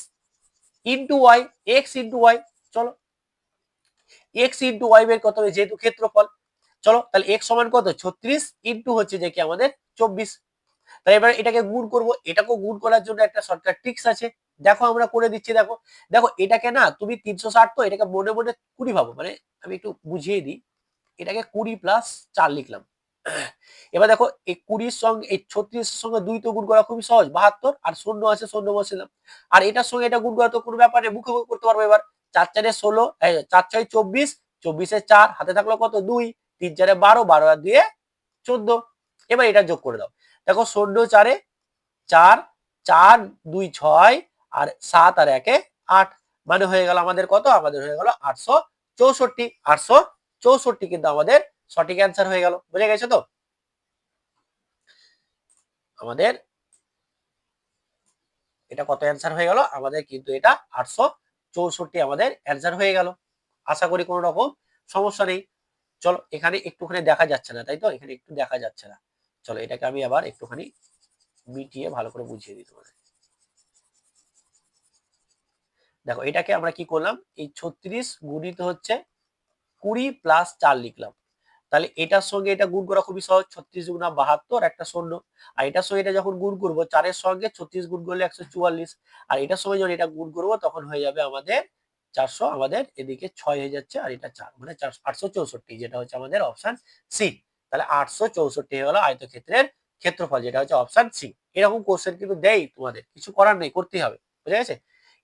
into Y, x into Y, চলো x ইন্টু ওয়াই বের করতে হবে যেহেতু ক্ষেত্রফল, চলো তাহলে x সমান কত 36 ইন্টু হচ্ছে যে কি আমাদের 24, তাহলে এবার এটাকে গুণ করব, এটাকেও গুণ করার জন্য একটা শর্টকাট ট্রিক্স আছে, দেখো আমরা করে দিচ্ছি। দেখো দেখো এটাকে না তুমি 360, তো এটাকে মনে মনে 20 ভাবো, মানে আমি একটু বুঝিয়ে দিই। এটাকে 20 প্লাস 4 লিখলাম। এবার দেখো এই 20 সঙ্গে এই 36 এর সঙ্গে 2 তো গুণ করা খুবই সহজ, 72, আর শূন্য আছে শূন্য বসিলাম। আর এটার সঙ্গে এটা গুণ করা তো কোনো ব্যাপার নেই, মুখে মুখে করতে পারবো। এবার 4 4 16, 4 6 24, 24 এ 4 হাতে থাকলো কত 2, 3 4 12, 12 আর 2 14। এবার এটা যোগ করে দাও। দেখো 16 4 4, 4 2 6, আর 7 আর 1 8, মানে হয়ে গেল আমাদের কত, আমাদের হয়ে গেল 864। 864 কিন্তু আমাদের সঠিক অ্যান্সার হয়ে গেল। বুঝে গেছো তো? আমাদের এটা কত অ্যান্সার হয়ে গেল, আমাদের কিন্তু এটা 864 আমাদের অ্যান্সার হয়ে গেল। আশা করি কোনো রকম সমস্যা নেই। চলো এখানে একটুখানি দেখা যাচ্ছে না, তাই তো? এখানে একটু দেখা যাচ্ছে না। চলো এটাকে আমি আবার একটুখানি মিটিয়ে ভালো করে বুঝিয়ে দিই তোমাদের। দেখো এটাকে আমরা কি করলাম, এই 36 গুণিত হচ্ছে 20 প্লাস 4 লিখলাম। তাহলে এটার সঙ্গে এটা গুণ করা খুবই সহজ, 36 গুণা 72, একটা শূন্য। আর এটার সঙ্গে এটা যখন গুণ করবো, 4 এর সঙ্গে 36 গুণ করলে 144, আর এটার সঙ্গে যখন এটা গুণ করবো তখন হয়ে যাবে আমাদের 400, আমাদের এদিকে 6 হয়ে যাচ্ছে আর এটা 4, মানে 864, যেটা হচ্ছে আমাদের অপশন সি। তাহলে 864 হয়ে গেল আয়তক্ষেত্রের ক্ষেত্রফল, যেটা হচ্ছে অপশন সি। এরকম কোশ্চেন কিন্তু দেয় তোমাদের, কিছু করার নেই, করতেই হবে। বুঝে গেছে?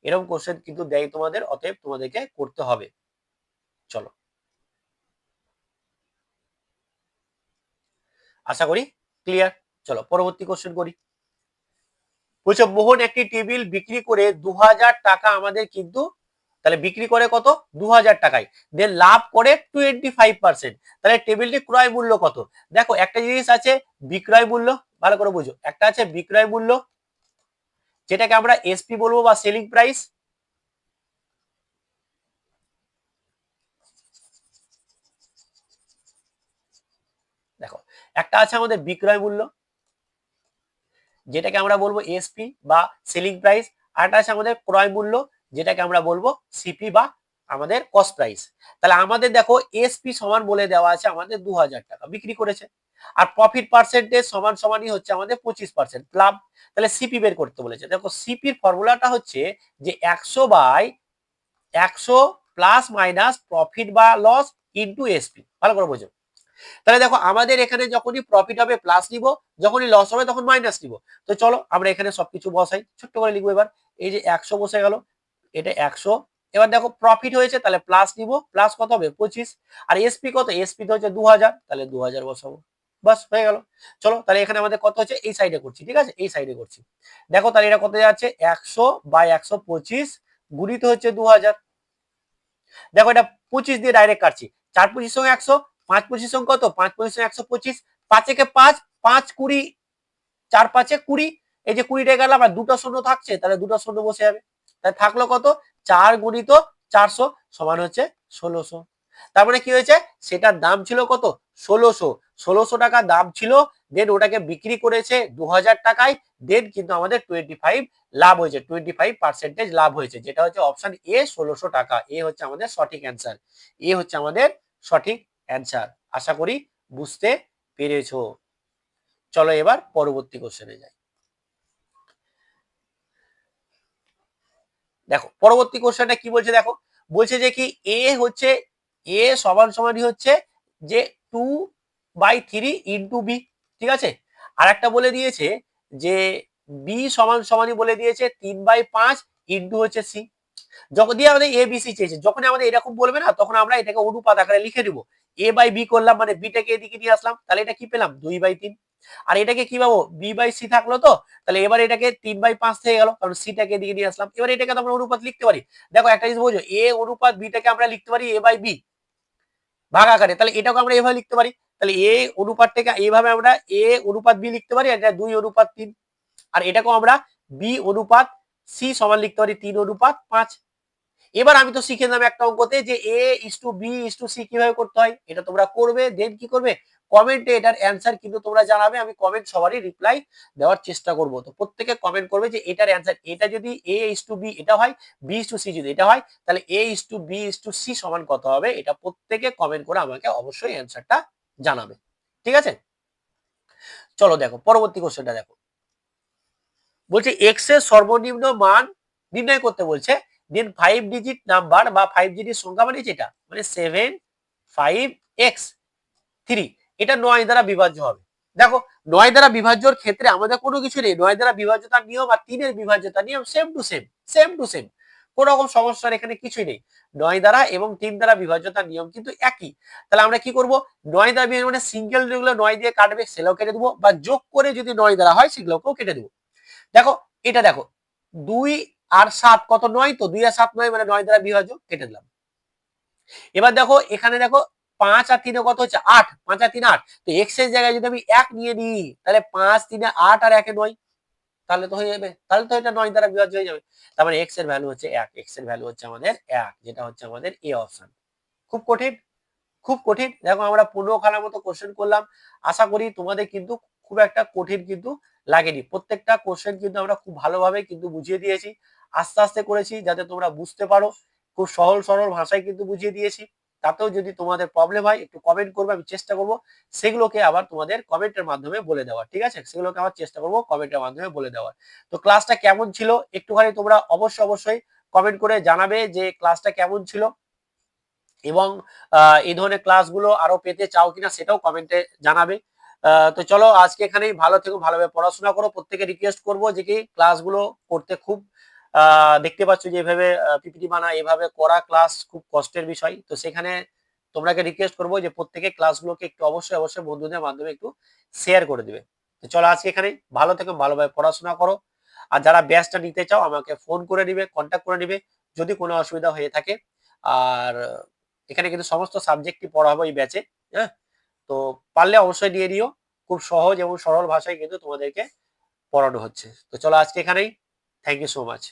এরকম কোশ্চেন কিন্তু দেয় তোমাদের, অতএব তোমাদেরকে করতে হবে। চলো আশা করি ক্লিয়ার। চলো পরবর্তী কোশ্চেন করি। বলছে মোহন একটি টেবিল বিক্রি করে 2000 টাকা আমাদের কিন্তু, তাহলে বিক্রি করে কত 2000 টাকায়, দেন লাভ করে 25%। তাহলে টেবিলটি ক্রয় মূল্য কত? দেখো একটা জিনিস আছে বিক্রয় মূল্য, ভালো করে বুঝো, একটা আছে বিক্রয় মূল্য যেটাকে আমরা এসপি বলবো বা সেলিং প্রাইস। দেখো একটা আছে আমাদের বিক্রয় মূল্য যেটাকে আমরা বলবো এসপি বা সেলিং প্রাইস, আর একটা আছে আমাদের ক্রয় মূল্য যেটাকে আমরা বলবো সিপি বা আমাদের কস্ট প্রাইস। তাহলে আমাদের দেখো এসপি সমান বলে দেওয়া আছে আমাদের 2000 টাকা বিক্রি করেছে, আর প্রফিট পার্সেন্টেজ সমান সমানই হচ্ছে আমাদের 25% লাভ। তাহলে সিপি বের করতে বলেছে। দেখো সিপির ফর্মুলাটা হচ্ছে যে 100/100 প্লাস মাইনাস প্রফিট বা লস ইনটু এসপি। ভালো করে বোঝো। তাহলে দেখো আমাদের এখানে যখনই প্রফিট হবে প্লাস নিব, যখনই লস হবে তখন মাইনাস নিব। তো চলো আমরা এখানে সবকিছু বসাই, ছোট্ট করে লিখবো। এবার এই যে 100 বসে গেল, এটা 100। এবার দেখো প্রফিট হয়েছে তাহলে প্লাস নিব, প্লাস কত হবে 25, আর এসপি কত, এসপি তো হচ্ছে 2000, তাহলে 2000 বসাবো। বাস হয়ে গেল। চলো তাহলে এখানে আমাদের কত হচ্ছে, এই সাইডে করছি, ঠিক আছে, এই সাইডে করছি। দেখো তাহলে এটা কত যাচ্ছে, 100/125 গুণিত হচ্ছে 2000। দেখো এটা 25 দিয়ে ডাইরেক্ট কাটছি, 4 25 সঙ্গে 100, 5 25 সঙ্গে কত, 5 25 সঙ্গে 125, 5 একে 5, 5 20, 4 5 20, এই যে 20 টা গেল, আবার দুটো শূন্য থাকছে, তাহলে দুটো শূন্য বসে যাবে। তাহলে থাকলো কত, 4 গুণিত 400 সমান হচ্ছে 1600। তার মানে কি হয়েছে, সেটার দাম ছিল কত 1600, 1600 টাকা দাম ছিল, দেন ওটাকে বিক্রি করেছে 2000 টাকায়, দেন কিন্তু আমাদের 25 লাভ হয়েছে, 25% লাভ হয়েছে, যেটা হচ্ছে অপশন এ 1600 টাকা। এ হচ্ছে আমাদের সঠিক অ্যান্সার, এ হচ্ছে আমাদের সঠিক অ্যান্সার। আশা করি বুঝতে পেরেছো। চলো এবার পরবর্তী কোশ্চেনে যাই। দেখো পরবর্তী কোশ্চেনটা কি বলছে, দেখো বলছে যে কি এ হচ্ছে, এ সমান সমানই হচ্ছে যে 2/3 ইন্টু বি, ঠিক আছে। আর একটা বলে দিয়েছে যে বি সমান সমানই বলে দিয়েছে 3/5 ইন্টু হচ্ছে সি। যখন দিয়ে আমাদের এ বি সি চেয়েছে, যখন আমাদের এরকম বলবে না তখন আমরা এটাকে অনুপাত আকারে লিখে নিব। এ বাই বি করলাম, মানে বিটাকে এদিকে নিয়ে আসলাম, তাহলে এটা কি পেলাম 2/3। আর এটাকে কি পাবো, বি বাই সি থাকলো তো, তাহলে এবার এটাকে 3/5 থেকে গেল, কারণ সিটাকে এদিকে নিয়ে আসলাম। এবার এটাকে তো আমরা অনুপাত লিখতে পারি। দেখো একটা জিনিস বোঝো, এ অনুপাত বিটাকে আমরা লিখতে পারি এ বাই বি ভাগ আকারে, তাহলে এটাকে আমরা এভাবে লিখতে পারি। তাহলে এ অনুপাতটাকে এইভাবে আমরা এ অনুপাত বি লিখতে পারি, এটা 2/3। আর এটাকেও আমরা বি অনুপাত সি সমান লিখতে পারি 3/5। এবার আমি তো শিখে নিলাম একটা অঙ্কতে যে A is to B is to C কিভাবে করতে হয়, এটা তোমরা করবে, দেন কি করবে, কমেন্টে এটার অ্যান্সার কিন্তু তোমরা জানাবে। আমি কমেন্ট সবারই রিপ্লাই দেওয়ার চেষ্টা করব। তো প্রত্যেকে কমেন্ট করবে যে এটার অ্যান্সার, এটা যদি এ ইস টু বি এটা হয়, বি ইস টু সি যদি এটা হয়, তাহলে A is to B is to C সমান কত হবে, এটা প্রত্যেকে কমেন্ট করে আমাকে অবশ্যই অ্যান্সারটা জানাবে। ঠিক আছে, চলো দেখো পরবর্তী কোশ্চেনটা দেখো। বলছে এক্স এর সর্বনিম্ন মান নির্ণয় করতে বলছে, দেন 5 ডিজিট নাম্বার বা 5 ডিজিট সংখ্যা মানে যেটা মানে 7 5 x 3 এটা 9 দ্বারা বিভাজ্য হবে। দেখো 9 দ্বারা বিভাজ্যর ক্ষেত্রে আমাদের কোনো কিছু নেই, 9 দ্বারা বিভাজ্যতার নিয়ম আর 3 এর বিভাজ্যতার নিয়ম same to same, same to same, কোনো রকম সমস্যার এখানে কিছুই নেই। 9 দ্বারা এবং 3 দ্বারা বিভাজ্যতার নিয়ম কিন্তু একই। তাহলে আমরা কি করব, 9 দ্বারা বিভাজ্য মানে সিঙ্গেল যেগুলো 9 দিয়ে কাটবে সেগুলো কেটে দেবো, বা যোগ করে যদি 9 দ্বারা হয় সেগুলোকেও কেটে দেবো। দেখো এটা দেখো 2 আর 7 কত 9, তো 2 আর 7 9 মানে 9 দ্বারা বিভাজ্য, কেটে দিলাম। এবার দেখো এখানে দেখো 5 আর 3 কত হচ্ছে 8, 5 আর 3 8, তো x এর জায়গায় যদি আমি 1 নিয়ে নিই তাহলে 5 3 8 আর 1 9, তাহলে তো হয়ে যাবে, তাহলে তো এটা 9 দ্বারা বিভাজ্য হয়ে যাবে। তার মানে x এর ভ্যালু হচ্ছে 1, x এর ভ্যালু হচ্ছে আমাদের 1, যেটা হচ্ছে আমাদের এ অপশন। খুব কঠিন, খুব কঠিন। দেখো আমরা 15 খানার মতো কোশ্চেন করলাম, আশা করি তোমাদের কিন্তু খুব একটা কঠিন কিন্তু লাগেনি। প্রত্যেকটা কোশ্চেন কিন্তু আমরা খুব ভালোভাবে কিন্তু বুঝিয়ে দিয়েছি, আস্তে আস্তে করেছি যাতে তোমরা বুঝতে পারো, খুব সহজ সরল ভাষায় কিন্তু বুঝিয়ে দিয়েছি। তাতেও যদি তোমাদের প্রবলেম হয় একটু কমেন্ট করবে, আমি চেষ্টা করব সেগুলোকে আবার তোমাদের কমেন্টের মাধ্যমে বলে দেওয়ার, ঠিক আছে, সেগুলোকে আবার চেষ্টা করব কমেন্টের মাধ্যমে বলে দেওয়ার। তো ক্লাসটা কেমন ছিল একটুখানি তোমরা অবশ্যই অবশ্যই কমেন্ট করে জানাবে যে ক্লাসটা কেমন ছিল, এবং এই ধরনের ক্লাসগুলো আরো পেতে চাও কিনা সেটাও কমেন্টে জানাবে। তো চলো আজকে এখানেই, ভালো থেকো, ভালোভাবে পড়াশোনা করো। প্রত্যেকে রিকোয়েস্ট করবো যে কি ক্লাসগুলো করতে খুব দেখতে পাচ্ছ যে এভাবে পিপিটি বানা এভাবে করা ক্লাস খুব কষ্টের বিষয়, তো সেখানে তোমরাকে রিকোয়েস্ট করবো যে প্রত্যেকে ক্লাসগুলোকে একটু অবশ্যই অবশ্যই বন্ধুদের মাধ্যমে একটু শেয়ার করে দিবে। তো চলো আজকে এখানেই, ভালো থেকো, ভালোভাবে পড়াশোনা করো। আর যারা ব্যাচটা নিতে চাও আমাকে ফোন করে নিবে, কন্ট্যাক্ট করে নিবে যদি কোনো অসুবিধা হয়ে থাকে। আর এখানে কিন্তু সমস্ত সাবজেক্টই পড়াবো এই ব্যাচে। হ্যাঁ, তো পারলে অবশ্যই নিয়ে নিও, খুব সহজ এবং সরল ভাষায় কিন্তু তোমাদেরকে পড়ানো হচ্ছে। তো চলো আজকে এখানেই, থ্যাংক ইউ সো মাচ।